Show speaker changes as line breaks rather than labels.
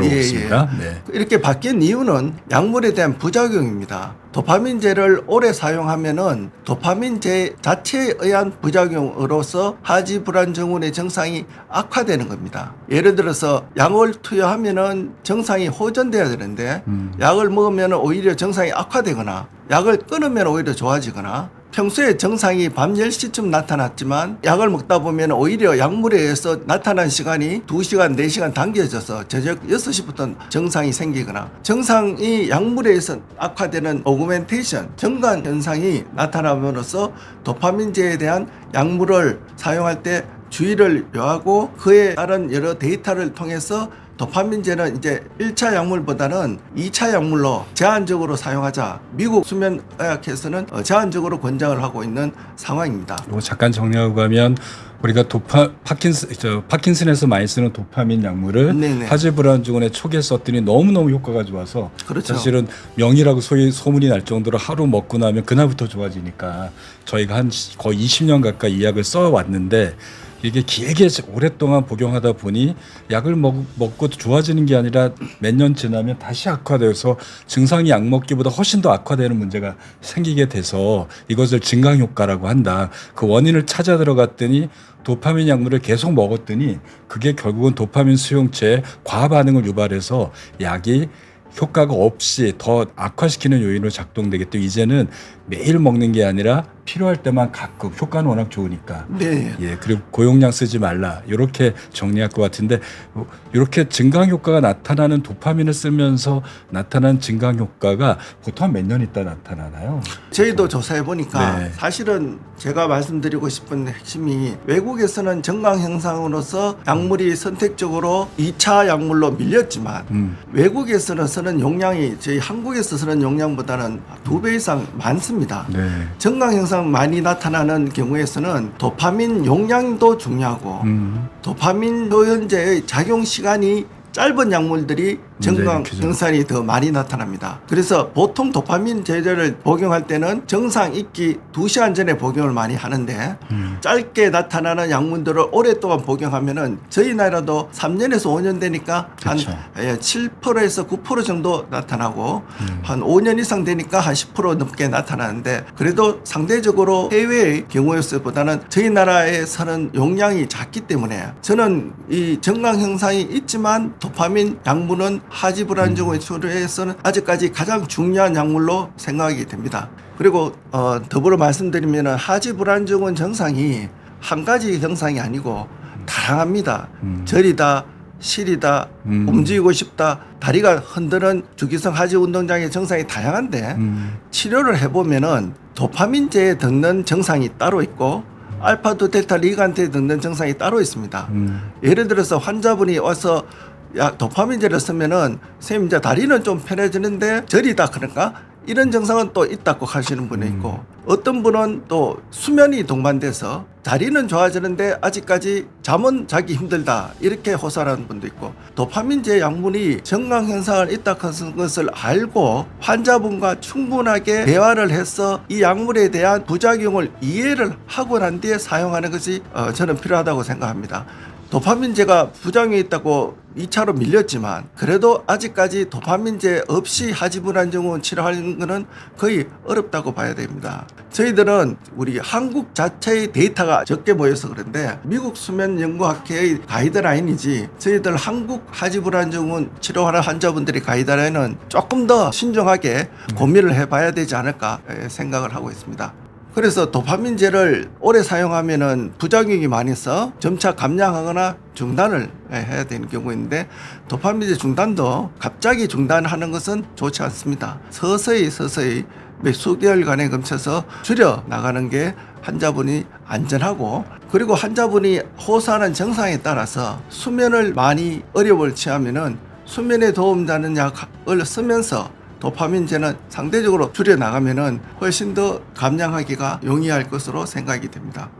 들어보겠습니다. 네.
이렇게 바뀐 이유는 약물에 대한 부작용입니다. 도파민제를 오래 사용하면은 도파민제 자체에 의한 부작용으로서 하지 불안 증후군의 증상이 악화되는 겁니다. 예를 들어서 약을 투여하면은 증상이 호전돼야 되는데 약을 먹으면 오히려 증상이 악화되거나 약을 끊으면 오히려 좋아지거나 평소에 증상이 밤 10시쯤 나타났지만 약을 먹다 보면 오히려 약물에 의해서 나타난 시간이 2시간, 4시간 당겨져서 저녁 6시부터 증상이 생기거나 증상이 약물에 의해서 악화되는 오그멘테이션, 증간 현상이 나타남으로써 도파민제에 대한 약물을 사용할 때 주의를 요하고 그에 따른 여러 데이터를 통해서 도파민제는 이제 1차 약물보다는 2차 약물로 제한적으로 사용하자. 미국 수면의학회에서는 제한적으로 권장을 하고 있는 상황입니다.
이거 잠깐 정리하고 가면 우리가 파킨슨에서 많이 쓰는 도파민 약물을
네네.
하지 불안 증후군에 초기에 썼더니 너무너무 효과가 좋아서
그렇죠.
사실은 명이라고 소문이 날 정도로 하루 먹고 나면 그날부터 좋아지니까 저희가 한 거의 20년 가까이 이 약을 써왔는데 이게 길게 오랫동안 복용하다 보니 약을 먹고 좋아지는 게 아니라 몇 년 지나면 다시 악화돼서 증상이 약 먹기보다 훨씬 더 악화되는 문제가 생기게 돼서 이것을 증강효과라고 한다. 그 원인을 찾아 들어갔더니 도파민 약물을 계속 먹었더니 그게 결국은 도파민 수용체에 과반응을 유발해서 약이 효과가 없이 더 악화시키는 요인으로 작동되기 때문에 이제는 매일 먹는 게 아니라 필요할 때만 가끔 효과는 워낙 좋으니까
네.
예 그리고 고용량 쓰지 말라 이렇게 정리할 것 같은데 이렇게 증강 효과가 나타나는 도파민을 쓰면서 나타난 증강 효과가 보통 몇 년 있다 나타나나요?
저희도 조사해 보니까
네.
사실은 제가 말씀드리고 싶은 핵심이 외국에서는 증강 현상으로서 약물이 선택적으로 2차 약물로 밀렸지만 외국에서는 쓰는 용량이 저희 한국에서 쓰는 용량보다는 2배 이상 많습니다.
네.
증강 현상 많이 나타나는 경우에서는 도파민 용량도 중요하고 도파민 효연제의 작용 시간이 짧은 약물들이 증강 증상이 더 많이 나타납니다. 그래서 보통 도파민 제제를 복용할 때는 증상 있기 2시간 전에 복용을 많이 하는데 짧게 나타나는 약물들을 오랫동안 복용하면은 저희 나라도 3년에서 5년 되니까
그렇죠.
한 7%에서 9% 정도 나타나고 한 5년 이상 되니까 한 10% 넘게 나타나는데 그래도 상대적으로 해외의 경우에서보다는 저희 나라에서는 용량이 작기 때문에 저는 이 증강 현상이 있지만 도파민 약물은 하지 불안 증후군에 치료해서는 아직까지 가장 중요한 약물로 생각이 됩니다. 그리고 더불어 말씀드리면 하지 불안 증후군 증상이 한 가지 증상이 아니고 다양합니다. 저리다, 시리다, 움직이고 싶다, 다리가 흔드는 주기성 하지 운동장애 증상이 다양한데 치료를 해보면은 도파민제에 듣는 증상이 따로 있고 알파2 델타 리간트에 듣는 증상이 따로 있습니다. 예를 들어서 환자분이 와서 도파민제를 쓰면은 선생님 이제 다리는 좀 편해지는데 저리다 그러니까 이런 증상은 또 있다고 하시는 분이 있고 어떤 분은 또 수면이 동반돼서 다리는 좋아지는데 아직까지 잠은 자기 힘들다 이렇게 호소하는 분도 있고 도파민제 약물이 증강 현상을 있다는 것을 알고 환자분과 충분하게 대화를 해서 이 약물에 대한 부작용을 이해를 하고 난 뒤에 사용하는 것이 저는 필요하다고 생각합니다. 도파민제가 부작용이 있다고 2차로 밀렸지만 그래도 아직까지 도파민제 없이 하지 불안 증후군 치료하는 것은 거의 어렵다고 봐야 됩니다. 저희들은 우리 한국 자체의 데이터가 적게 모여서 그런데 미국 수면연구학회의 가이드라인이지 저희들 한국 하지 불안 증후군 치료하는 환자분들의 가이드라인은 조금 더 신중하게 고민을 해봐야 되지 않을까 생각을 하고 있습니다. 그래서 도파민제를 오래 사용하면은 부작용이 많이 있어 점차 감량하거나 중단을 해야 되는 경우인데 도파민제 중단도 갑자기 중단하는 것은 좋지 않습니다. 서서히 몇 수개월간에 걸쳐서 줄여 나가는 게 환자분이 안전하고 그리고 환자분이 호소하는 증상에 따라서 수면을 많이 어려움을 취하면은 수면에 도움되는 약을 쓰면서 도파민제는 상대적으로 줄여 나가면은 훨씬 더 감량하기가 용이할 것으로 생각이 됩니다.